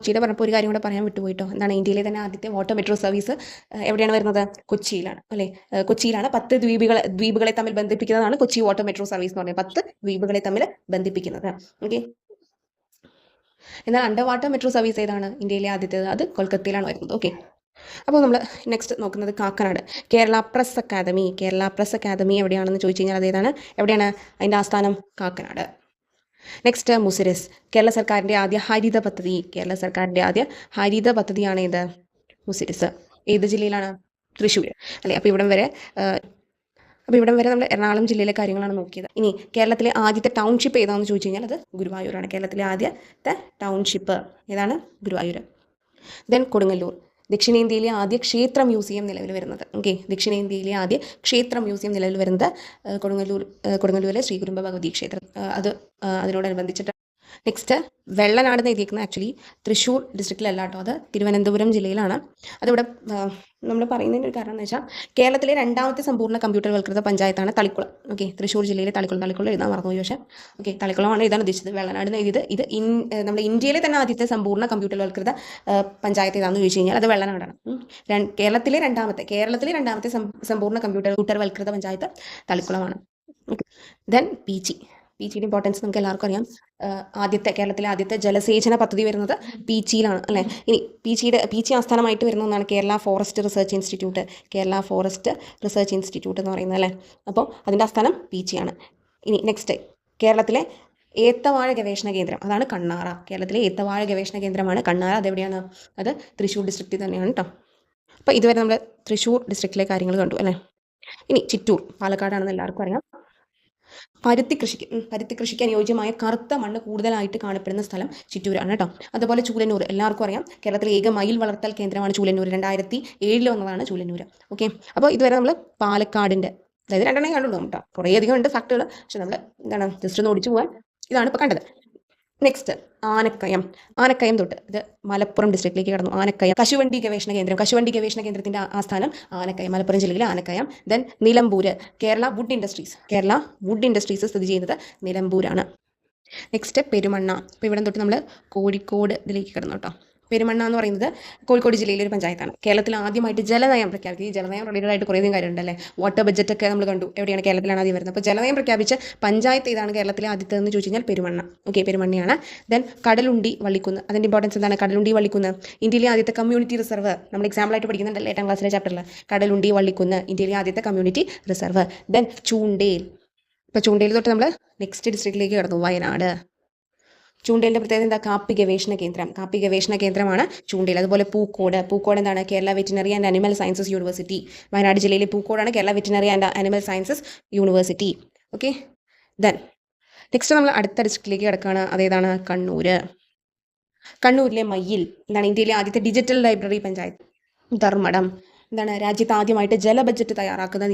കൊച്ചിയുടെ പറഞ്ഞപ്പോൾ ഒരു കാര്യം കൂടെ പറയാൻ വിട്ടുപോയിട്ടോ. എന്താണ്, ഇന്ത്യയിലെ തന്നെ ആദ്യത്തെ വാട്ടർ മെട്രോ സർവീസ് എവിടെയാണ് വരുന്നത്? കൊച്ചിയിലാണ് അല്ലേ? കൊച്ചിയിലാണ് 10 ദ്വീപുകളെ തമ്മിൽ ബന്ധിപ്പിക്കുന്നതാണ് കൊച്ചി വാട്ടർ മെട്രോ സർവീസ് എന്ന് പറയുന്നത്. 10 ദ്വീപുകളെ തമ്മിൽ ബന്ധിപ്പിക്കുന്നത്. ഓക്കെ. എന്നാൽ അണ്ടർ വാട്ടർ മെട്രോ സർവീസ് ഏതാണ് ഇന്ത്യയിലെ ആദ്യത്തേത്? അത് കൊൽക്കത്തയിലാണ് വരുന്നത്. ഓക്കെ. അപ്പോൾ നമ്മൾ നെക്സ്റ്റ് നോക്കുന്നത് Kakkanad Kerala press academy. Kerala press academy എവിടെയാണെന്ന് ചോദിച്ചു കഴിഞ്ഞാൽ അതേതാണ്? എവിടെയാണ് അതിൻ്റെ ആസ്ഥാനം? കാക്കനാട്. നെക്സ്റ്റ് മുസിരിസ്. കേരള സർക്കാരിൻ്റെ ആദ്യ ഹരിത പദ്ധതി. കേരള സർക്കാരിൻ്റെ ആദ്യ ഹരിത പദ്ധതിയാണ് ഇത് മുസിരിസ്. ഏത് ജില്ലയിലാണ്? തൃശ്ശൂർ അല്ലേ? അപ്പോൾ ഇവിടം വരെ നമ്മൾ എറണാകുളം ജില്ലയിലെ കാര്യങ്ങളാണ് നോക്കിയത്. ഇനി കേരളത്തിലെ ആദ്യത്തെ ടൗൺഷിപ്പ് ഏതാണെന്ന് ചോദിച്ചു കഴിഞ്ഞാൽ അത് ഗുരുവായൂരാണ്. കേരളത്തിലെ ആദ്യത്തെ ടൗൺഷിപ്പ് ഏതാണ്? ഗുരുവായൂർ. ദെൻ കൊടുങ്ങല്ലൂർ. ദക്ഷിണേന്ത്യയിലെ ആദ്യ ക്ഷേത്ര മ്യൂസിയം നിലവിൽ വരുന്നത്. ഓക്കെ. ദക്ഷിണേന്ത്യയിലെ ആദ്യ ക്ഷേത്ര മ്യൂസിയം നിലവിൽ വരുന്നത് കൊടുങ്ങല്ലൂരിലെ ശ്രീ കുരുംബ ഭഗവതി ക്ഷേത്രം. അതിനോടനുബന്ധിച്ചിട്ട്. നെക്സ്റ്റ് വെള്ളനാട് എന്ന് എഴുതിയിരിക്കുന്നത് ആക്ച്വലി തൃശ്ശൂർ ഡിസ്ട്രിക്റ്റിലല്ല കേട്ടോ, അത് തിരുവനന്തപുരം ജില്ലയിലാണ്. അതിവിടെ നമ്മൾ പറയുന്നതിൻ്റെ ഒരു കാരണം എന്ന് വെച്ചാൽ കേരളത്തിലെ രണ്ടാമത്തെ സമ്പൂർണ്ണ കമ്പ്യൂട്ടർവൽകൃത പഞ്ചായത്താണ് തളിക്കുളം. ഓക്കെ. തൃശ്ശൂർ ജില്ലയിലെ തളിക്കുളം എഴുതാൻ മറന്നുപോയി. പക്ഷേ ഓക്കെ, തളിക്കുളമാണ് എഴുതാൻ ഉദ്ദേശിച്ചത്. വെള്ളനാട് എന്ന് എഴുതിയത് ഇത് നമ്മുടെ ഇന്ത്യയിലെ തന്നെ ആദ്യത്തെ സമ്പൂർണ്ണ കമ്പ്യൂട്ടർവൽകൃത പഞ്ചായത്ത് ഏതാണെന്ന് ചോദിച്ചു കഴിഞ്ഞാൽ അത് വെള്ളനാടാണ്. കേരളത്തിലെ രണ്ടാമത്തെ സമ്പൂർണ്ണ കമ്പ്യൂട്ടർവൽകൃത പഞ്ചായത്ത് തളിക്കുളമാണ്. ദെൻ പീച്ചിയുടെ ഇമ്പോർട്ടൻസ് നമുക്ക് എല്ലാവർക്കും അറിയാം. കേരളത്തിലെ ആദ്യത്തെ ജലസേചന പദ്ധതി വരുന്നത് പീച്ചിയിലാണ് അല്ലേ? ഇനി പീച്ചി ആസ്ഥാനമായിട്ട് വരുന്ന ഒന്നാണ് കേരള ഫോറസ്റ്റ് റിസർച്ച് ഇൻസ്റ്റിറ്റ്യൂട്ട് എന്ന് പറയുന്നത് അല്ലേ? അപ്പോൾ അതിൻ്റെ ആസ്ഥാനം പീച്ചിയാണ്. ഇനി നെക്സ്റ്റ് കേരളത്തിലെ ഏത്തവാഴ ഗവേഷണ കേന്ദ്രം, അതാണ് കണ്ണാറ. കേരളത്തിലെ ഏത്തവാഴ ഗവേഷണ കേന്ദ്രമാണ് കണ്ണാറ. അതെവിടെയാണ്? അത് തൃശ്ശൂർ ഡിസ്ട്രിക്റ്റിൽ തന്നെയാണ് കേട്ടോ. അപ്പോൾ ഇതുവരെ നമ്മൾ തൃശ്ശൂർ ഡിസ്ട്രിക്റ്റിലെ കാര്യങ്ങൾ കണ്ടു അല്ലേ? ഇനി ചിറ്റൂർ പാലക്കാടാണെന്ന് എല്ലാവർക്കും അറിയാം. പരുത്തി കൃഷിക്ക് അനുയോജ്യമായ കറുത്ത മണ്ണ് കൂടുതലായിട്ട് കാണപ്പെടുന്ന സ്ഥലം ചിറ്റൂരാണ് കേട്ടോ. അതുപോലെ ചൂലന്നൂർ എല്ലാവർക്കും അറിയാം. കേരളത്തിലെ ഏക മയിൽ വളർത്തൽ കേന്ദ്രമാണ് ചൂലന്നൂർ. 2007 വന്നതാണ് ചൂലന്നൂർ. ഓക്കെ. അപ്പോൾ ഇതുവരെ നമ്മൾ പാലക്കാടിൻ്റെ, അതായത് 2 കണ്ടുള്ളൂ കേട്ടോ. കുറേയധികം ഉണ്ട് ഫാക്ടുകൾ, പക്ഷെ നമ്മൾ ജസ്റ്റ് ഒന്ന് ഓടിച്ചു പോകാൻ ഇതാണ് ഇപ്പോൾ കണ്ടത്. നെക്സ്റ്റ് ആനക്കയം തൊട്ട് ഇത് മലപ്പുറം ഡിസ്ട്രിക്റ്റിലേക്ക് കടന്നു. ആനക്കയം കശുവണ്ടി ഗവേഷണ കേന്ദ്രത്തിൻ്റെ ആസ്ഥാനം ആനക്കയം, മലപ്പുറം ജില്ലയിലെ Anakkayam. Then Nilambur Kerala wood industries സ്ഥിതി ചെയ്യുന്നത് നിലമ്പൂരാണ്. നെക്സ്റ്റ് പെരുമണ്ണ. ഇപ്പോൾ ഇവിടെ തൊട്ട് നമ്മൾ കോഴിക്കോട് ഇതിലേക്ക് കിടന്നു കേട്ടോ. പെരുമണ്ണ എന്ന് പറയുന്നത് കോഴിക്കോട് ജില്ലയിലെ ഒരു പഞ്ചായത്താണ്. കേരളത്തിൽ ആദ്യമായിട്ട് ജലനയം പ്രഖ്യാപിക്കുക. ഈ ജലനയം റിലേറ്റഡ് ആയിട്ട് കുറേയധികം കാര്യമുണ്ടല്ലേ? വാട്ടർ ബഡ്ജറ്റൊക്കെ നമ്മൾ കണ്ടു. എവിടെയാണ്? കേരളത്തിലാണ് ആദ്യം വരുന്നത്. അപ്പോൾ ജലനയം പ്രഖ്യാപിച്ച പഞ്ചായത്ത് ഏതാണ് കേരളത്തിലെ ആദ്യത്തേതെന്ന് ചോദിച്ചു കഴിഞ്ഞാൽ പെരുമണ്ണ. ഓക്കെ, പെരുമണ്ണയാണ്. ദെൻ കടലുണ്ടി വള്ളിക്കുന്ന്. അതിൻ്റെ ഇമ്പോർട്ടൻസ് എന്താണ്? കടലുണ്ടി വള്ളിക്കുന്ന് ഇന്ത്യയിലെ ആദ്യത്തെ കമ്മ്യൂണിറ്റി റിസർവ്. നമ്മൾ എക്സാമ്പിളായിട്ട് പഠിക്കുന്നുണ്ടല്ലോ 8ാം ക്ലാസ്സിലെ ചാപ്റ്ററിൽ. കടലുണ്ടി വള്ളിക്കുന്ന് ഇന്ത്യയിലെ ആദ്യത്തെ കമ്മ്യൂണിറ്റി റിസർവ്. ദെൻ ചൂണ്ടേൽ. ഇപ്പോൾ ചൂണ്ടേൽ തൊട്ട് നമ്മൾ നെക്സ്റ്റ് ഡിസ്ട്രിക്റ്റിലേക്ക് കടന്നു, വയനാട്. ചൂണ്ടേലിൻ്റെ പ്രത്യേകത എന്താ? കാപ്പി ഗവേഷണ കേന്ദ്രമാണ് ചൂണ്ടേൽ. അതുപോലെ പൂക്കോട് എന്താണ്? Kerala veterinary and animal sciences university. Wayanad ജില്ലയിലെ പൂക്കോടാണ് Kerala veterinary and animal sciences university. Okay. Then next നമ്മൾ അടുത്ത ഡിസ്ട്രിക്റ്റിലേക്ക് കിടക്കുകയാണ്. അതേതാണ്? കണ്ണൂരിലെ മയ്യിൽ എന്താണ്? ഇന്ത്യയിലെ ആദ്യത്തെ ഡിജിറ്റൽ ലൈബ്രറി പഞ്ചായത്ത്. ധർമ്മടം എന്താണ്? രാജ്യത്ത് ആദ്യമായിട്ട് ജല ബഡ്ജറ്റ് തയ്യാറാക്കുന്ന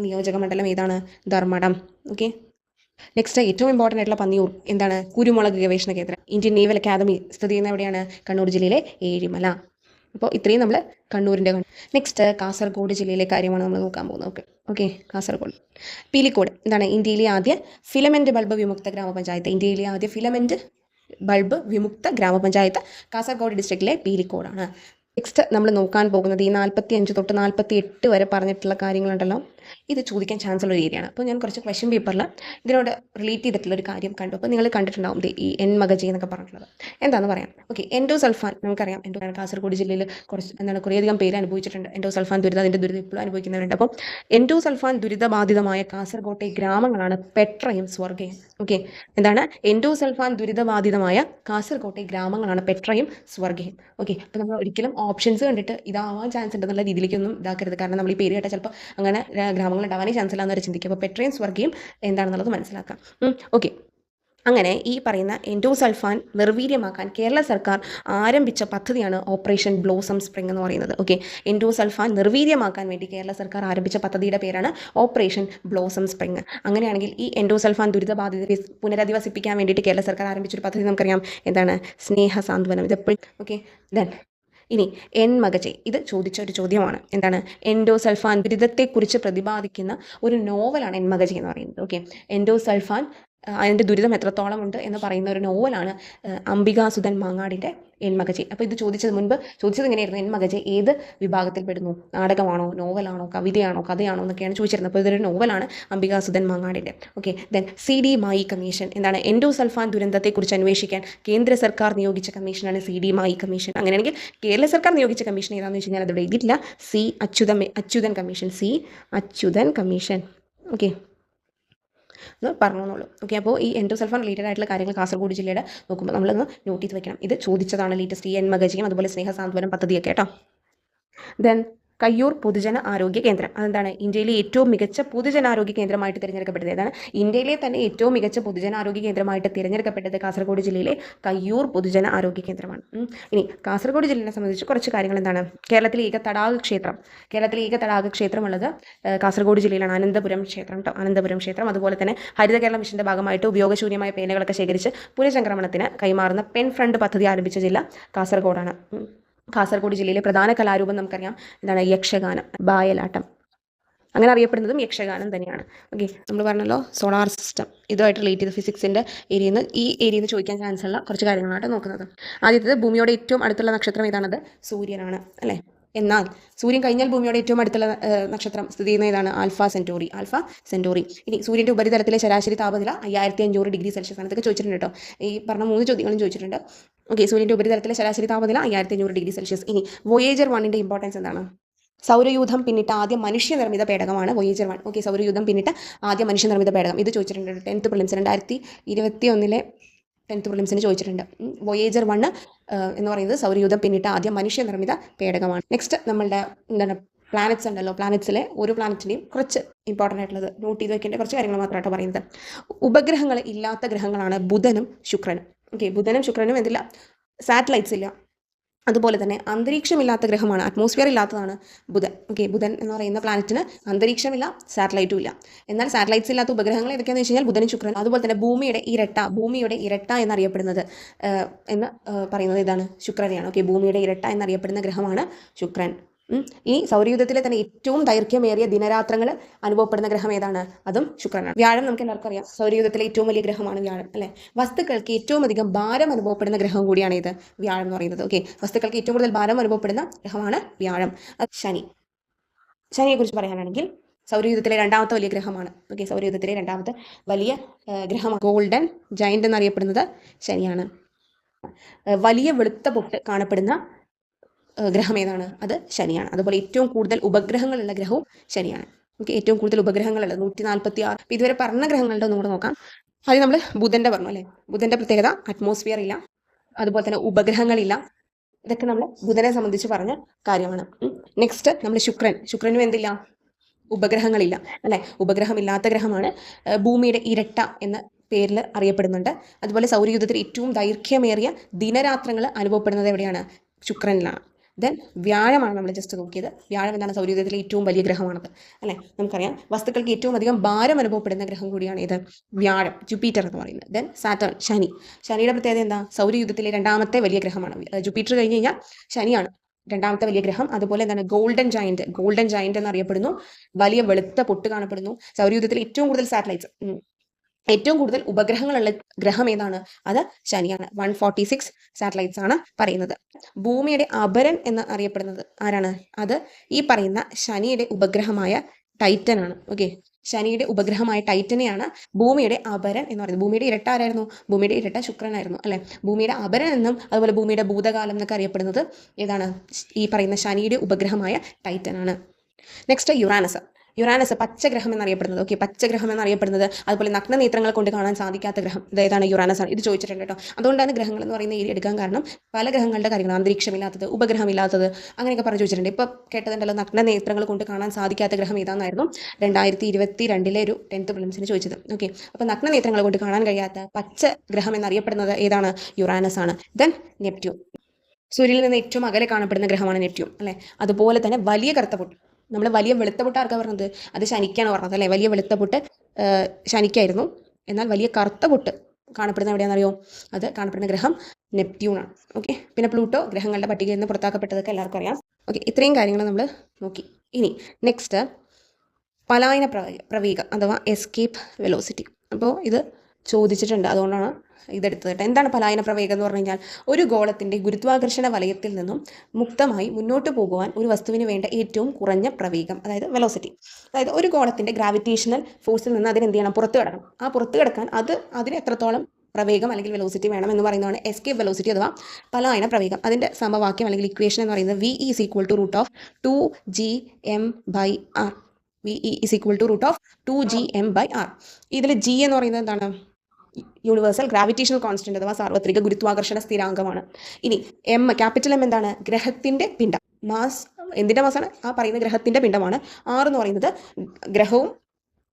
നിയോജക മണ്ഡലം ഏതാണ്? ധർമ്മടം. ഓക്കെ. നെക്സ്റ്റ് ഏറ്റവും ഇമ്പോർട്ടൻ്റ് ആയിട്ടുള്ള പന്നിയൂർ എന്താണ്? കുരുമുളക് ഗവേഷണ കേന്ദ്രം. ഇന്ത്യൻ നേവൽ അക്കാദമി സ്ഥിതി ചെയ്യുന്ന എവിടെയാണ്? കണ്ണൂർ ജില്ലയിലെ ഏഴിമല. അപ്പോൾ ഇത്രയും നമ്മൾ കണ്ണൂരിൻ്റെ. നെക്സ്റ്റ് കാസർഗോഡ് ജില്ലയിലെ കാര്യമാണ് നമ്മൾ നോക്കാൻ പോകുന്നത്. ഓക്കെ. കാസർഗോഡ് പീലിക്കോട് എന്താണ്? ഇന്ത്യയിലെ ആദ്യ ഫിലമെൻറ്റ് ബൾബ് വിമുക്ത ഗ്രാമപഞ്ചായത്ത് കാസർഗോഡ് ഡിസ്ട്രിക്റ്റിലെ പീലിക്കോടാണ്. നെക്സ്റ്റ് നമ്മൾ നോക്കാൻ പോകുന്നത് ഈ 45 തൊട്ട് 48 വരെ പറഞ്ഞിട്ടുള്ള കാര്യങ്ങളുണ്ടല്ലോ, ഇത് ചോദിക്കാൻ ചാൻസ് ഉള്ള ഒരു ഏരിയയാണ്. അപ്പോൾ ഞാൻ കുറച്ച് ക്വസ്റ്റ്യൻ പേപ്പറിൽ ഇതിനോട് റിലേറ്റ് ചെയ്തിട്ടുള്ള ഒരു കാര്യം കണ്ടു. അപ്പോൾ നിങ്ങൾ കണ്ടിട്ടുണ്ടാവും ഈ എൻ മഗജി എന്നൊക്കെ പറഞ്ഞിട്ടുള്ളത്. എന്താണെന്ന് പറയാം. ഓക്കെ. എൻഡോസൾഫാൻ നമുക്കറിയാം. കാസർഗോഡ് ജില്ലയിൽ കുറേയധികം പേര് അനുഭവിച്ചിട്ടുണ്ട് എൻഡോസൾഫാൻ ദുരിതം. അതിൻ്റെ ദുരിതം ഇപ്പോഴും അനുഭവിക്കുന്നവരുണ്ട്. അപ്പോൾ എൻഡോസൾഫാൻ ദുരിതബാധിതമായ കാസർഗോട്ടെ ഗ്രാമങ്ങളാണ് പെട്രയും സ്വർഗയും. ഓക്കെ. എന്താണ്? എൻഡോസൾഫാൻ ദുരിതബാധിതമായ കാസർഗോട്ടെ ഗ്രാമങ്ങളാണ് പെട്രയും സ്വർഗയും. ഓക്കെ. അപ്പോൾ നമ്മൾ ഒരിക്കലും ഓപ്ഷൻസ് കണ്ടിട്ട് ഇതാവാൻ ചാൻസ് ഉണ്ടെന്നുള്ള രീതിയിലേക്കൊന്നും ഇതാക്കരുത്. കാരണം നമ്മൾ ഈ പേര് കേട്ടാൽ ചിലപ്പോൾ അങ്ങനെ ഗ്രാമങ്ങൾ ഉണ്ടാവാനേ ചാൻസ് ഇല്ല എന്നവരെ ചിന്തിക്കുക. അപ്പോൾ പെട്രയും സ്വർഗയും എന്താണെന്നുള്ളത് മനസ്സിലാക്കാം. ഓക്കെ. അങ്ങനെ ഈ പറയുന്ന എൻഡോസൾഫാൻ നിർവീര്യമാക്കാൻ കേരള സർക്കാർ ആരംഭിച്ച പദ്ധതിയാണ് ഓപ്പറേഷൻ ബ്ലോസം സ്പ്രിംഗ് എന്ന് പറയുന്നത്. ഓക്കെ. എൻഡോസൾഫാൻ നിർവീര്യമാക്കാൻ വേണ്ടി കേരള സർക്കാർ ആരംഭിച്ച പദ്ധതിയുടെ പേരാണ് ഓപ്പറേഷൻ ബ്ലോസം സ്പ്രിംഗ്. അങ്ങനെയാണെങ്കിൽ ഈ എൻഡോസൾഫാൻ ദുരിതബാധിതരെ പുനരധിവസിപ്പിക്കാൻ വേണ്ടിയിട്ട് കേരള സർക്കാർ ആരംഭിച്ചൊരു പദ്ധതി നമുക്കറിയാം. എന്താണ്? സ്നേഹ സാന്ത്വനം. ഇതെപ്പോഴും ഓക്കെ. ദെൻ ഇനി എൻ മഗജെ, ഇത് ചോദിച്ച ഒരു ചോദ്യമാണ്. എന്താണ്? എൻഡോസൾഫാൻ ദുരിതത്തെക്കുറിച്ച് പ്രതിപാദിക്കുന്ന ഒരു നോവലാണ് എൻ മഗജെ എന്ന് പറയുന്നത്. ഓക്കെ. എൻഡോസൾഫാൻ അതിൻ്റെ ദുരിതം എത്രത്തോളം ഉണ്ട് എന്ന് പറയുന്ന ഒരു നോവലാണ് അംബികാസുധൻ മാങ്ങാടിൻ്റെ എൻമകജെ. അപ്പോൾ ഇത് ചോദിച്ചത് ഇങ്ങനെയായിരുന്നു, എൻമകജെ ഏത് വിഭാഗത്തിൽ പെടുന്നു? നാടകമാണോ, നോവലാണോ, കവിതയാണോ, കഥയാണോ എന്നൊക്കെയാണ് ചോദിച്ചിരുന്നത്. അപ്പോൾ ഇതൊരു നോവലാണ് അംബികാസുധൻ മാങ്ങാടിൻ്റെ. ഓക്കെ, ദെൻ CD മായി കമ്മീഷൻ എന്താണ്? എൻഡോസൾഫാൻ ദുരന്തത്തെക്കുറിച്ച് അന്വേഷിക്കാൻ കേന്ദ്ര സർക്കാർ നിയോഗിച്ച കമ്മീഷനാണ് CD മായി കമ്മീഷൻ. അങ്ങനെയാണെങ്കിൽ കേരള സർക്കാർ നിയോഗിച്ച കമ്മീഷൻ ഏതാണെന്ന് വെച്ച് കഴിഞ്ഞാൽ അതിവിടെ എഴുതിയിട്ടില്ല. Achuthan commission, Achuthan commission. Okay, എന്ന് പറഞ്ഞോളൂ. ഓക്കെ, അപ്പോൾ ഈ എൻഡോസൾഫാൻ റിലേറ്റഡ് ആയിട്ടുള്ള കാര്യങ്ങൾ കാസർഗോഡ് ജില്ലയുടെ നോക്കുമ്പോൾ നമ്മളൊന്ന് നോട്ട് ചെയ്ത് വെക്കണം. ഇത് ചോദിച്ചതാണ് ലേറ്റസ്റ്റ് ഈ എൻമകജയും അതുപോലെ സ്നേഹസാന്ത്വനം പദ്ധതിയൊക്കെ കേട്ടോ. ദെൻ കയ്യൂർ പൊതുജന ആരോഗ്യ കേന്ദ്രം, അതെന്താണ്? ഇന്ത്യയിലെ ഏറ്റവും മികച്ച പൊതുജനാരോഗ്യ കേന്ദ്രമായിട്ട് തിരഞ്ഞെടുക്കപ്പെട്ടത് ഏതാണ്? ഇന്ത്യയിലെ തന്നെ ഏറ്റവും മികച്ച പൊതുജനാരോഗ്യ കേന്ദ്രമായിട്ട് തിരഞ്ഞെടുക്കപ്പെട്ടത് കാസർഗോഡ് ജില്ലയിലെ കയ്യൂർ പൊതുജന ആരോഗ്യ കേന്ദ്രമാണ്. ഇനി കാസർഗോഡ് ജില്ലയെ സംബന്ധിച്ച് കുറച്ച് കാര്യങ്ങൾ എന്താണ്? കേരളത്തിലെ ഏക തടാക ക്ഷേത്രം ഉള്ളത് കാസർഗോഡ് ജില്ലയിലാണ്. അനന്തപുരം ക്ഷേത്രം കേട്ടോ, അനന്തപുരം ക്ഷേത്രം. അതുപോലെ തന്നെ ഹരിത കേരള മിഷന്റെ ഭാഗമായിട്ട് ഉപയോഗശൂന്യമായ പേനകളൊക്കെ ശേഖരിച്ച് പുനഃചംക്രമണത്തിന് കൈമാറുന്ന പെൻ ഫ്രണ്ട് പദ്ധതി ആരംഭിച്ച ജില്ല കാസർഗോഡാണ്. കാസർഗോഡ് ജില്ലയിലെ പ്രധാന കലാരൂപം നമുക്കറിയാം, എന്താണ്? യക്ഷഗാനം, ബായലാട്ടം. അങ്ങനെ അറിയപ്പെടുന്നതും യക്ഷഗാനം തന്നെയാണ്. ഓക്കെ, നമ്മൾ പറഞ്ഞല്ലോ സോളാർ സിസ്റ്റം, ഇതുമായിട്ട് റിലേറ്റ് ചെയ്ത് ഫിസിക്സിൻ്റെ ഈ ഏരിയയിൽ നിന്ന് ചോദിക്കാൻ ചാൻസ് ഉള്ള കുറച്ച് കാര്യങ്ങളാണ് നോക്കുന്നത്. ആദ്യത്തേത് ഭൂമിയോട് ഏറ്റവും അടുത്തുള്ള നക്ഷത്രം ഏതാണത്? സൂര്യനാണ് അല്ലേ. എന്നാൽ സൂര്യൻ കഴിഞ്ഞാൽ ഭൂമിയോട് ഏറ്റവും അടുത്തുള്ള നക്ഷത്രം സ്ഥിതി ചെയ്യുന്ന ഏതാണ്? Alpha Centauri. ഇനി സൂര്യൻ്റെ ഉപരിതലത്തിലെ ശരാശരി താപനില 5500 ഡിഗ്രി സെൽഷ്യസ് ആണ്. ഇതൊക്കെ ചോദിച്ചിട്ടുണ്ട് കേട്ടോ, ഈ പറഞ്ഞ 3 ചോദ്യങ്ങളും ചോദിച്ചിട്ടുണ്ട്. ഓക്കെ, സൂര്യൻ്റെ ഉപരിതലത്തിലെ ശരാശരി താപനില 5500 ഡിഗ്രി സെൽഷ്യസ്. ഇനി വോയേജർ 1ൻ്റെ ഇമ്പോർട്ടൻസ് എന്താണ്? സൗരയൂഥം പിന്നിട്ട ആദ്യ മനുഷ്യനിർമ്മിത പേടകമാണ് വോയേജർ 1. ഓക്കെ, സൗരയൂഥം പിന്നിട്ട ആദ്യ മനുഷ്യനിർമ്മിത പേടകം. ഇത് ചോദിച്ചിട്ടുണ്ട് 10th പ്രിലിംസ് 2021 10th പ്രിലിംസിന് ചോദിച്ചിട്ടുണ്ട്. വോയേജർ 1 എന്ന് പറയുന്നത് സൗരയൂഥം പിന്നിട്ട ആദ്യ മനുഷ്യനിർമ്മിത പേടകമാണ്. നെക്സ്റ്റ് നമ്മളുടെ എന്താണ് പ്ലാനറ്റ്സ് ഉണ്ടല്ലോ, പ്ലാനറ്റ്സിലെ ഓരോ പ്ലാനറ്റിൻ്റെയും കുറച്ച് ഇമ്പോർട്ടൻ്റ് ആയിട്ടുള്ളത് നോട്ട് ചെയ്ത് വെക്കേണ്ട കുറച്ച് കാര്യങ്ങൾ മാത്രമായിട്ട് പറയുന്നത്. ഉപഗ്രഹങ്ങൾ ഇല്ലാത്ത ഗ്രഹങ്ങളാണ് ബുധനും ശുക്രനും. ഓക്കെ, ബുധനും ശുക്രനും എന്തില്ല? സാറ്റലൈറ്റ്സ് ഇല്ല. അതുപോലെ തന്നെ അന്തരീക്ഷമില്ലാത്ത ഗ്രഹമാണ്, അറ്റ്മോസ്ഫിയർ ഇല്ലാത്തതാണ് ബുധൻ. ഓക്കെ, ബുധൻ എന്ന് പറയുന്ന പ്ലാനറ്റിന് അന്തരീക്ഷമില്ല, സാറ്റലൈറ്റും ഇല്ല. എന്നാൽ സാറ്റലൈറ്റ്സ് ഇല്ലാത്ത ഉപഗ്രഹങ്ങൾ ഏതൊക്കെയാണെന്ന് വെച്ച് കഴിഞ്ഞാൽ ബുധനും ശുക്രൻ. അതുപോലെ തന്നെ ഭൂമിയുടെ ഇരട്ട എന്നറിയപ്പെടുന്നത് പറയുന്നത് ഇതാണ്, ശുക്രനെയാണ്. ഓക്കെ, ഭൂമിയുടെ ഇരട്ട എന്നറിയപ്പെടുന്ന ഗ്രഹമാണ് ശുക്രൻ. ഈ സൗരയൂഥത്തിലെ തന്നെ ഏറ്റവും ദൈർഘ്യമേറിയ ദിനരാത്രങ്ങൾ അനുഭവപ്പെടുന്ന ഗ്രഹം ഏതാണ്? അതും ശുക്രനാണ്. വ്യാഴം നമുക്ക് എല്ലാവർക്കും അറിയാം, സൗരയൂഥത്തിലെ ഏറ്റവും വലിയ ഗ്രഹമാണ് വ്യാഴം അല്ലേ. വസ്തുക്കൾക്ക് ഏറ്റവും അധികം ഭാരം അനുഭവപ്പെടുന്ന ഗ്രഹം കൂടിയാണ് ഇത് വ്യാഴം എന്ന് പറയുന്നത്. ഓക്കെ, വസ്തുക്കൾക്ക് ഏറ്റവും കൂടുതൽ ഭാരം അനുഭവപ്പെടുന്ന ഗ്രഹമാണ് വ്യാഴം. ശനിയെ കുറിച്ച് പറയാനാണെങ്കിൽ സൗരയൂഥത്തിലെ രണ്ടാമത്തെ വലിയ ഗ്രഹമാണ്. ഓക്കെ, സൗരയൂഥത്തിലെ രണ്ടാമത്തെ വലിയ ഗ്രഹമാണ്. ഗോൾഡൻ ജയന്റ് എന്നറിയപ്പെടുന്നത് ശനിയാണ്. വലിയ വെളുത്ത പൊട്ട് കാണപ്പെടുന്ന ഗ്രഹം ഏതാണ്? അത് ശനിയാണ്. അതുപോലെ ഏറ്റവും കൂടുതൽ ഉപഗ്രഹങ്ങളുള്ള ഗ്രഹവും ശനിയാണ്. ഓക്കെ, ഏറ്റവും കൂടുതൽ ഉപഗ്രഹങ്ങളുള്ളത് 146. ഇതുവരെ പറഞ്ഞ ഗ്രഹങ്ങളുടെ ഒന്നുകൂടെ നോക്കാം. ആദ്യം നമ്മൾ ബുധന്റെ പറഞ്ഞു അല്ലേ. ബുധന്റെ പ്രത്യേകത അറ്റ്മോസ്ഫിയർ ഇല്ല, അതുപോലെ തന്നെ ഉപഗ്രഹങ്ങളില്ല. ഇതൊക്കെ നമ്മൾ ബുധനെ സംബന്ധിച്ച് പറഞ്ഞ കാര്യമാണ്. നെക്സ്റ്റ് നമ്മൾ ശുക്രനും എന്തില്ല? ഉപഗ്രഹങ്ങളില്ല അല്ലേ. ഉപഗ്രഹമില്ലാത്ത ഗ്രഹമാണ്. ഭൂമിയുടെ ഇരട്ട എന്ന പേരിൽ അറിയപ്പെടുന്നുണ്ട്. അതുപോലെ സൗരയൂഥത്തിൽ ഏറ്റവും ദൈർഘ്യമേറിയ ദിനരാത്രങ്ങൾ അനുഭവപ്പെടുന്നത് എവിടെയാണ്? ശുക്രനിലാണ്. ദെൻ വ്യാഴമാണ് നമ്മൾ ജസ്റ്റ് നോക്കിയത്. വ്യാഴം എന്താണ്? സൗരയൂഥത്തിലെ ഏറ്റവും വലിയ ഗ്രഹമാണത് അല്ലേ. നമുക്കറിയാം വസ്തുക്കൾക്ക് ഏറ്റവും അധികം ഭാരം അനുഭവപ്പെടുന്ന ഗ്രഹം കൂടിയാണ് ഇത് വ്യാഴം, ജൂപ്പിറ്റർ എന്ന് പറയുന്നത്. ദെൻ സാറ്റേൺ, ശനിയുടെ പ്രത്യേകത എന്താ? സൗരയൂഥത്തിലെ രണ്ടാമത്തെ വലിയ ഗ്രഹമാണ്. ജൂപ്പിറ്റർ കഴിഞ്ഞ് കഴിഞ്ഞാൽ ശനിയാണ് രണ്ടാമത്തെ വലിയ ഗ്രഹം. അതുപോലെ എന്താണ്? ഗോൾഡൻ ജയന്റ് എന്നറിയപ്പെടുന്നു. വലിയ വെളുത്ത പൊട്ട് കാണപ്പെടുന്നു. സൗരയൂഥത്തിൽ ഏറ്റവും കൂടുതൽ സാറ്റലൈറ്റ്സ്, ഏറ്റവും കൂടുതൽ ഉപഗ്രഹങ്ങളുള്ള ഗ്രഹം ഏതാണ്? അത് ശനിയാണ്. 146 സാറ്റലൈറ്റ്സ് ആണ് പറയുന്നത്. ഭൂമിയുടെ അപരൻ എന്ന് അറിയപ്പെടുന്നത് ആരാണ്? അത് ഈ പറയുന്ന ശനിയുടെ ഉപഗ്രഹമായ ടൈറ്റൻ ആണ്. ഓക്കെ, ശനിയുടെ ഉപഗ്രഹമായ ടൈറ്റനെയാണ് ഭൂമിയുടെ അപരൻ എന്ന് പറയുന്നത്. ഭൂമിയുടെ ഇരട്ട ആരായിരുന്നു? ഭൂമിയുടെ ഇരട്ട ശുക്രനായിരുന്നു അല്ലെ. ഭൂമിയുടെ അപരൻ എന്നും അതുപോലെ ഭൂമിയുടെ ഭൂതകാലം എന്നൊക്കെ അറിയപ്പെടുന്നത് ഏതാണ്? ഈ പറയുന്ന ശനിയുടെ ഉപഗ്രഹമായ ടൈറ്റൻ ആണ്. നെക്സ്റ്റ് യുറാനസ് പച്ചഗ്രഹം എന്നറിയപ്പെടുന്നത്. ഓക്കെ, പച്ചഗ്രഹം എന്നറിയപ്പെടുന്നത്. അതുപോലെ നഗ്നനേത്രങ്ങൾ കൊണ്ട് കാണാൻ സാധിക്കാത്ത ഗ്രഹം ഏതാണ്? യുറാനസ് ആണ്. ഇത് ചോദിച്ചിട്ടുണ്ട് കേട്ടോ. അതുകൊണ്ടാണ് ഗ്രഹങ്ങൾ എന്ന് പറയുന്ന ഏരിയ എടുക്കാൻ കാരണം. പല ഗ്രഹങ്ങളുടെ കാര്യങ്ങൾ, അന്തരീക്ഷമില്ലാത്തത്, ഉപഗ്രഹമില്ലാത്തത്, അങ്ങനെയൊക്കെ പറഞ്ഞു ചോദിച്ചിട്ടുണ്ട്. ഇപ്പോൾ കേട്ടതുണ്ടല്ലോ, നഗ്നനേത്രങ്ങൾ കൊണ്ട് കാണാൻ സാധിക്കാത്ത ഗ്രഹം ഏതാണെന്നായിരുന്നു 2022 ഒരു 10th പ്രിലിംസിന് ചോദിച്ചത്. ഓക്കെ, അപ്പോൾ നഗ്നനേത്രങ്ങൾ കൊണ്ട് കാണാൻ കഴിയാത്ത പച്ച ഗ്രഹം എന്നറിയപ്പെടുന്നത് ഏതാണ്? യുറാനസ് ആണ്. ദെൻ നെപ്റ്റ്യൂൺ, സൂര്യനിൽ നിന്ന് ഏറ്റവും അകലെ കാണപ്പെടുന്ന ഗ്രഹമാണ് നെപ്റ്റ്യൂൺ അല്ലേ. അതുപോലെ തന്നെ വലിയ കറുത്ത പൊട്ട്, നമ്മൾ വലിയ വെളുത്ത പൊട്ട് ആർക്കാണ് പറഞ്ഞത്? അത് ശനിക്കാണ് പറഞ്ഞത് അല്ലേ. വലിയ വെളുത്ത പൊട്ട് ശനിക്കായിരുന്നു. എന്നാൽ വലിയ കറുത്ത പൊട്ട് കാണപ്പെടുന്ന എവിടെയാണെന്നറിയോ? അത് കാണപ്പെടുന്ന ഗ്രഹം നെപ്റ്റ്യൂൺ ആണ്. ഓക്കെ, പിന്നെ പ്ലൂട്ടോ ഗ്രഹങ്ങളുടെ പട്ടികയിൽ നിന്ന് പുറത്താക്കപ്പെട്ടതൊക്കെ എല്ലാവർക്കും അറിയാം. ഓക്കെ, ഇത്രയും കാര്യങ്ങൾ നമ്മൾ നോക്കി. ഇനി നെക്സ്റ്റ് പലായന പ്രവേഗം അഥവാ എസ്കേപ്പ് വെലോസിറ്റി. അപ്പോൾ ഇത് ചോദിച്ചിട്ടുണ്ട്, അതുകൊണ്ടാണ് ഇതെടുത്തത് കേട്ടോ. എന്താണ് പലായന പ്രവേഗം എന്ന് പറഞ്ഞു കഴിഞ്ഞാൽ ഒരു ഗോളത്തിൻ്റെ ഗുരുത്വാകർഷണ വലയത്തിൽ നിന്നും മുക്തമായി മുന്നോട്ട് പോകുവാൻ ഒരു വസ്തുവിന് വേണ്ട ഏറ്റവും കുറഞ്ഞ പ്രവേഗം, അതായത് വെലോസിറ്റി. അതായത് ഒരു ഗോളത്തിൻ്റെ ഗ്രാവിറ്റേഷണൽ ഫോഴ്സിൽ നിന്ന് അതിന് എന്ത് ചെയ്യണം, പുറത്ത് കിടക്കണം. ആ പുറത്ത് കിടക്കാൻ അതിന് എത്രത്തോളം പ്രവേഗം അല്ലെങ്കിൽ വെലോസിറ്റി വേണം എന്ന് പറയുന്നതാണ് എസ്കേപ്പ് വെലോസിറ്റി അഥവാ പലായന പ്രവേഗം. അതിൻ്റെ സമവാക്യം അല്ലെങ്കിൽ ഇക്വേഷൻ എന്ന് പറയുന്നത് v is equal to root of 2gm/r. V is equal to root of 2gm/r. ഇതിൽ ജി എന്ന് പറയുന്നത് എന്താണ്, യൂണിവേഴ്സൽ ഗ്രാവിറ്റേഷണൽ കോൺസ്റ്റന്റ് അഥവാ സാർവത്രിക ഗുരുത്വാകർഷണ സ്ഥിരാങ്കമാണ്. ഇനി എം, ക്യാപിറ്റൽ എം എന്താണ്, ഗ്രഹത്തിന്റെ പിണ്ഡം, മാസ്. എന്തിന്റെ മാസാണ്, ആ പറയുന്ന ഗ്രഹത്തിന്റെ പിണ്ഡമാണ്. ആർ എന്ന് പറയുന്നത് ഗ്രഹവും,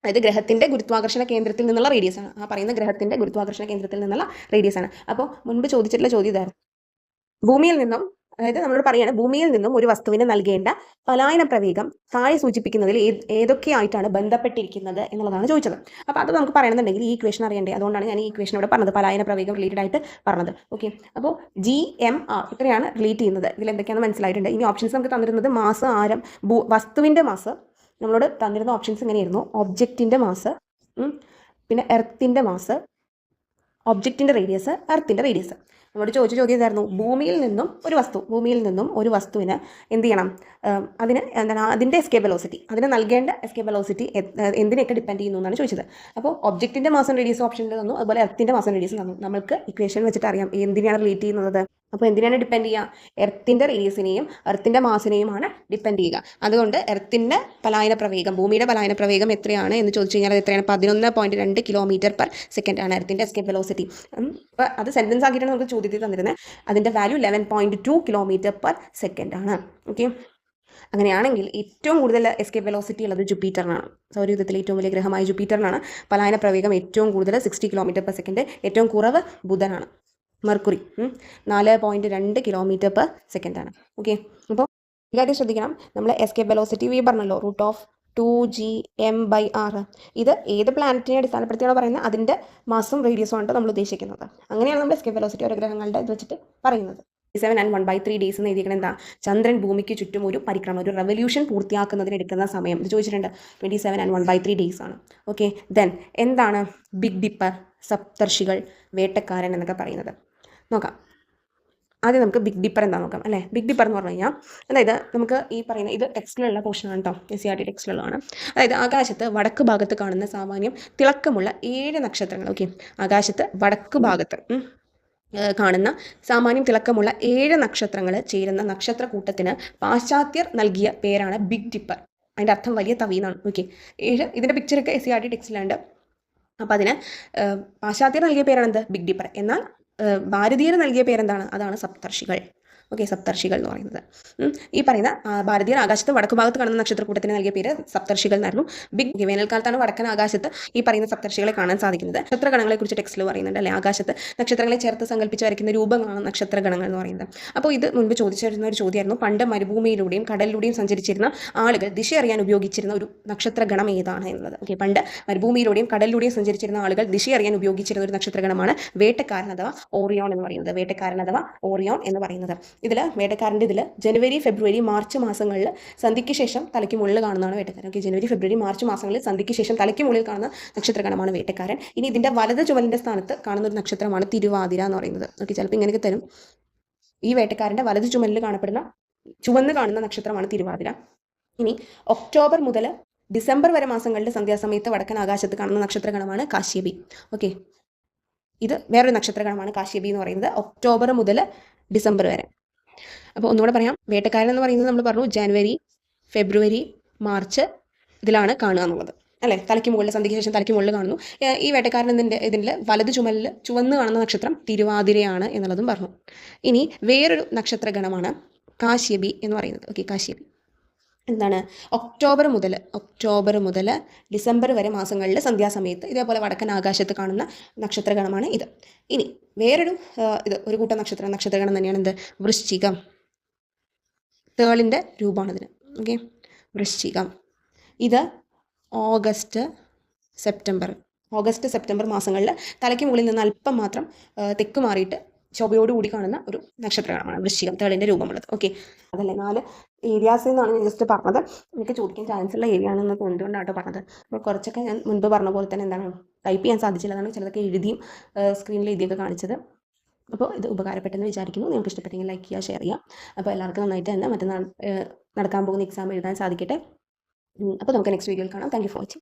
അതായത് ഗ്രഹത്തിന്റെ ഗുരുത്വാകർഷണ കേന്ദ്രത്തിൽ നിന്നുള്ള റേഡിയസ് ആണ്. ആ പറയുന്ന ഗ്രഹത്തിന്റെ ഗുരുത്വാകർഷണ കേന്ദ്രത്തിൽ നിന്നുള്ള റേഡിയസ് ആണ്. അപ്പോൾ മുൻപ് ചോദിച്ചിട്ടുള്ള ചോദ്യം ഇതായിരുന്നു, ഭൂമിയിൽ നിന്നും, അതായത് നമ്മളോട് പറയാണ് ഭൂമിയിൽ നിന്നും ഒരു വസ്തുവിന് നൽകേണ്ട പലായന പ്രവേഗം താഴെ സൂചിപ്പിക്കുന്നതിൽ ഏതൊക്കെയായിട്ടാണ് ബന്ധപ്പെട്ടിരിക്കുന്നത് എന്നുള്ളതാണ് ചോദിച്ചത്. അപ്പോൾ അത് നമുക്ക് പറയണമെന്നുണ്ടെങ്കിൽ ഈ ഇക്വേഷൻ അറിയണ്ടേ, അതുകൊണ്ടാണ് ഞാൻ ഈ ഇക്വേഷൻ ഇവിടെ പറഞ്ഞത്, പലായന പ്രവേഗം റിലേറ്റഡ് ആയിട്ട് പറഞ്ഞത്. ഓക്കെ, അപ്പോൾ GMR ഇത്രയാണ് റിലേറ്റ് ചെയ്യുന്നത്. ഇതിൽ എന്തൊക്കെയാണെന്ന് മനസ്സിലായിട്ടുണ്ട്. ഇനി ഓപ്ഷൻസ് നമുക്ക് തന്നിരുന്നത് മാസ്, ആരം, വസ്തുവിൻ്റെ മാസ്. നമ്മളോട് തന്നിരുന്ന ഓപ്ഷൻസ് ഇങ്ങനെയായിരുന്നു, ഒബ്ജക്റ്റിൻ്റെ മാസ്, പിന്നെ എർത്തിൻ്റെ മാസ്, ഒബ്ജക്റ്റിൻ്റെ റേഡിയസ്, എർത്തിൻ്റെ റേഡിയസ്. നമ്മളോട് ചോദിച്ച ചോദ്യം ഇതായിരുന്നു, ഭൂമിയിൽ നിന്നും ഒരു വസ്തുവിന് എന്ത് ചെയ്യണം, അതിന് എന്താണ് അതിൻ്റെ എസ്കേപ്പ് വെലോസിറ്റി, അതിന് നൽകേണ്ട എസ്കേപ്പ് വെലോസിറ്റി എന്തിനൊക്കെ ഡിപ്പെൻഡ് ചെയ്യുന്നു എന്നാണ് ചോദിച്ചത്. അപ്പോൾ ഒബ്ജക്റ്റിൻ്റെ മാസം റേഡിയസ് ഓപ്ഷനിൽ തന്നു, അതുപോലെ എർത്തിൻ്റെ മാസം റേഡിയസ് തന്നു. നമുക്ക് ഇക്വേഷൻ വെച്ചിട്ട് അറിയാം എന്തിനാണ് റിലേറ്റ് ചെയ്യുന്നത്. അപ്പോൾ എന്തിനാണ് ഡിപ്പെൻഡ് ചെയ്യുക, എർത്തിൻ്റെ റേഡിയസിനെയും എർത്തിൻ്റെ മാസിനെയുമാണ് ഡിപ്പെൻഡ് ചെയ്യുക. അതുകൊണ്ട് എർത്തിൻ്റെ പലായന പ്രവേഗം, ഭൂമിയുടെ പലായന പ്രവേഗം എത്രയാണ് എന്ന് ചോദിച്ചു കഴിഞ്ഞാൽ അത് എത്രയാണ്, 11.2 km/s ആണ് എർത്തിൻ്റെ എസ്കേപ്പ് വെലോസിറ്റി. അപ്പോൾ അത് സെൻറ്റൻസ് ആക്കിയിട്ടാണ് നമുക്ക് ചോദ്യത്തിൽ തന്നിരുന്നത്. അതിൻ്റെ വാല്യൂ 11.2 km/s ആണ്. ഓക്കെ, അങ്ങനെയാണെങ്കിൽ ഏറ്റവും കൂടുതൽ എസ്കേപ്പ് വെലോസിറ്റി ഉള്ളത് ജുപ്പിറ്ററിനാണ്. സൗരയൂഥത്തിലെ ഏറ്റവും വലിയ ഗ്രഹമായ ജുപ്പിറ്ററിനാണ് പലായന പ്രവേഗം ഏറ്റവും കൂടുതൽ 60 km/s. ഏറ്റവും കുറവ് ബുധനാണ്, മെർക്കുറി 4.2 km/s ആണ്. ഓക്കെ, അപ്പോൾ ഈ കാര്യം ശ്രദ്ധിക്കണം. നമ്മൾ എസ്കേപ്പ് വെലോസിറ്റി വി പറഞ്ഞല്ലോ, റൂട്ട് ഓഫ് 2gm/r. ഇത് ഏത് പ്ലാനറ്റിനെ അടിസ്ഥാനപ്പെടുത്തിയാണോ പറയുന്നത്, അതിൻ്റെ മാസും റേഡിയസും ആണ് നമ്മൾ ഉദ്ദേശിക്കുന്നത്. അങ്ങനെയാണ് നമ്മൾ എസ്കേപ്പ് വെലോസിറ്റി ഓരോ ഗ്രഹങ്ങളുടെ ഇത് വെച്ചിട്ട് പറയുന്നത്. 27 and 1/3 days എന്ന് എഴുതിയിരിക്കുന്നത് എന്താ, ചന്ദ്രൻ ഭൂമിക്ക് ചുറ്റും ഒരു പരിക്രമണം, ഒരു റെവല്യൂഷൻ പൂർത്തിയാക്കുന്നതിന് എടുക്കുന്ന സമയം ഇത് ചോദിച്ചിട്ടുണ്ട്. 27 and 1/3 days ആണ്. ഓക്കെ, ദെൻ എന്താണ് ബിഗ് ഡിപ്പർ, സപ്തർഷികൾ, വേട്ടക്കാരൻ എന്നൊക്കെ പറയുന്നത് നോക്കാം. ആദ്യം നമുക്ക് ബിഗ് ഡിപ്പർ എന്താ നോക്കാം അല്ലേ. ബിഗ് ഡിപ്പർ എന്ന് പറഞ്ഞു കഴിഞ്ഞാൽ അതായത് നമുക്ക് ഈ പറയുന്ന ഇത് ടെക്സ്റ്റിലുള്ള പോർഷനാണ് കേട്ടോ, SCERT ടെക്സ്റ്റിലുള്ളതാണ്. അതായത് ആകാശത്ത് വടക്ക് ഭാഗത്ത് കാണുന്ന സാമാന്യം തിളക്കമുള്ള 7 നക്ഷത്രങ്ങൾ. ഓക്കെ, ആകാശത്ത് വടക്ക് ഭാഗത്ത് കാണുന്ന സാമാന്യം തിളക്കമുള്ള 7 നക്ഷത്രങ്ങൾ ചേരുന്ന നക്ഷത്രക്കൂട്ടത്തിന് പാശ്ചാത്യർ നൽകിയ പേരാണ് ബിഗ് ഡിപ്പർ. അതിൻ്റെ അർത്ഥം വലിയ തവി എന്നാണ്. ഓക്കെ, 7 ഇതിൻ്റെ പിക്ചറൊക്കെ SCERT ടെക്സ്റ്റിലുണ്ട്. അപ്പോൾ അതിന് പാശ്ചാത്യർ നൽകിയ പേരാണ് എന്ത്, ബിഗ് ഡിപ്പർ. എന്നാൽ ഭാരതീയർ നൽകിയ പേരെന്താണ്, അതാണ് സപ്തർഷികൾ. ഓക്കെ, സപ്തർഷികൾ എന്ന് പറയുന്നത് ഈ പറയുന്ന ഭാരതീയർ ആകാശത്ത് വടക്കു ഭാഗത്ത് കാണുന്ന നക്ഷത്രക്കൂട്ടത്തിന് നൽകിയ പേര് സപ്തർഷികൾ എന്നായിരുന്നു. ബിഗ് വേനൽക്കാലത്താണ് വടക്കൻ ആകാശത്ത് ഈ പറയുന്ന സപ്തർഷികളെ കാണാൻ സാധിക്കുന്നത്. നക്ഷത്രഗണങ്ങളെ കുറിച്ച് ടെക്സ്റ്റിൽ പറയുന്നുണ്ട് അല്ലേ, ആകാശത്ത് നക്ഷത്രങ്ങളെ ചേർത്ത് സങ്കല്പിച്ച് വരയ്ക്കുന്ന രൂപങ്ങളാണ് നക്ഷത്രഗണങ്ങൾ എന്ന് പറയുന്നത്. അപ്പോൾ ഇത് മുൻപ് ചോദിച്ചിരുന്ന ഒരു ചോദ്യമായിരുന്നു, പണ്ട് മരുഭൂമിയിലൂടെയും കടലിലൂടെയും സഞ്ചരിച്ചിരുന്ന ആളുകൾ ദിശ അറിയാൻ ഉപയോഗിച്ചിരുന്ന ഒരു നക്ഷത്രഗണം ഏതാണ് എന്നുള്ളത്. ഓക്കെ, പണ്ട് മരുഭൂമിയിലൂടെയും കടലിലൂടെയും സഞ്ചരിച്ചിരുന്ന ആളുകൾ ദിശ അറിയാൻ ഉപയോഗിച്ചിരുന്ന ഒരു നക്ഷത്രഗണമാണ് വേട്ടക്കാരൻ അഥവാ ഓറിയോൺ എന്ന് പറയുന്നത്. വേട്ടക്കാരൻ അഥവാ ഓറിയോൺ എന്ന് പറയുന്നത്. ഇതിൽ വേട്ടക്കാരൻ്റെ ഇതിൽ ജനുവരി, ഫെബ്രുവരി, മാർച്ച് മാസങ്ങളിൽ സന്ധ്യയ്ക്ക് ശേഷം തലയ്ക്ക് മുകളിൽ കാണുന്നതാണ് വേട്ടക്കാരൻ. ഓക്കെ, ജനുവരി, ഫെബ്രുവരി, മാർച്ച് മാസങ്ങളിൽ സന്ധ്യയ്ക്ക് ശേഷം തലയ്ക്ക് മുകളിൽ കാണുന്ന നക്ഷത്രഗണമാണ് വേട്ടക്കാരൻ. ഇനി ഇതിൻ്റെ വലത് ചുമലിൻ്റെ സ്ഥാനത്ത് കാണുന്ന ഒരു നക്ഷത്രമാണ് തിരുവാതിര എന്ന് പറയുന്നത്. ഓക്കെ, ചിലപ്പോൾ ഇങ്ങനെയൊക്കെ തരും. ഈ വേട്ടക്കാരൻ്റെ വലത് ചുമലിൽ ചുവന്ന് കാണുന്ന നക്ഷത്രമാണ് തിരുവാതിര. ഇനി ഒക്ടോബർ മുതൽ ഡിസംബർ വരെ മാസങ്ങളുടെ സന്ധ്യാസമയത്ത് വടക്കൻ ആകാശത്ത് കാണുന്ന നക്ഷത്രഗണമാണ് കാശ്യപി. ഓക്കെ, ഇത് വേറൊരു നക്ഷത്രഗണമാണ് കാശ്യപി എന്ന് പറയുന്നത്, ഒക്ടോബർ മുതൽ ഡിസംബർ വരെ. അപ്പോൾ ഒന്നുകൂടെ പറയാം, വേട്ടക്കാരൻ എന്ന് പറയുന്നത് നമ്മൾ പറഞ്ഞു ജനുവരി, ഫെബ്രുവരി, മാർച്ച് ഇതിലാണ് കാണുക എന്നുള്ളത് അല്ലേ. തലയ്ക്ക് മുകളിൽ സന്ധ്യയ്ക്ക് ശേഷം തലയ്ക്ക് മുകളിൽ കാണുന്നു. ഈ വേട്ടക്കാരൻ ഇതിൻ്റെ വലത് ചുമലിൽ ചുവന്ന് കാണുന്ന നക്ഷത്രം തിരുവാതിരയാണ് എന്നുള്ളതും പറഞ്ഞു. ഇനി വേറൊരു നക്ഷത്രഗണമാണ് കാശ്യപി എന്ന് പറയുന്നത്. ഓക്കെ, കാശ്യപി എന്താണ്, ഒക്ടോബർ മുതൽ ഡിസംബർ വരെ മാസങ്ങളിൽ സന്ധ്യാസമയത്ത് ഇതേപോലെ വടക്കൻ ആകാശത്ത് കാണുന്ന നക്ഷത്രഗണമാണ് ഇത്. ഇനി വേറൊരു ഒരു കൂട്ടം നക്ഷത്രഗണം തന്നെയാണ് എന്ത്, വൃശ്ചികം. തേളിൻ്റെ രൂപമാണ് ഇതിന്. ഓക്കെ, വൃശ്ചികം. ഇത് ഓഗസ്റ്റ്, സെപ്റ്റംബർ മാസങ്ങളിൽ തലയ്ക്ക് മുകളിൽ നിന്ന് അല്പം മാത്രം തെക്ക് മാറിയിട്ട് ശോഭയോടുകൂടി കാണുന്ന ഒരു നക്ഷത്രമാണ് വൃശ്ചികം, തേളിൻ്റെ രൂപമുള്ളത്. ഓക്കെ, അതല്ലേ 4 ഏരിയാസ് എന്നാണ് ഞാൻ ജസ്റ്റ് പറഞ്ഞത്. എനിക്ക് ചോദിക്കാൻ ചാൻസ് ഉള്ള ഏരിയ ആണെന്ന് തോന്നിയതുകൊണ്ടാട്ടോ പറഞ്ഞത്. അപ്പോൾ കുറച്ചൊക്കെ ഞാൻ മുൻപ് പറഞ്ഞ പോലെ തന്നെ എന്താണ് ടൈപ്പ് ചെയ്യാൻ സാധിച്ചില്ലതാണ്, ചിലതൊക്കെ എഴുതിയും സ്ക്രീനിൽ എഴുതിയൊക്കെ കാണിച്ചത്. അപ്പോൾ ഇത് ഉപകാരപ്പെട്ടെന്ന് വിചാരിക്കുന്നു. നിങ്ങൾക്ക് ഇഷ്ടപ്പെട്ടെങ്കിൽ ലൈക്ക് ചെയ്യുക, ഷെയർ ചെയ്യുക. അപ്പോൾ എല്ലാവർക്കും നന്നായിട്ട് തന്നെ മറ്റന്നാൾ നടക്കാൻ പോകുന്ന എക്സാം എഴുതാൻ സാധിക്കട്ടെ. അപ്പോൾ നമുക്ക് നെക്സ്റ്റ് വീഡിയോയിൽ കാണാം. Thank you for watching.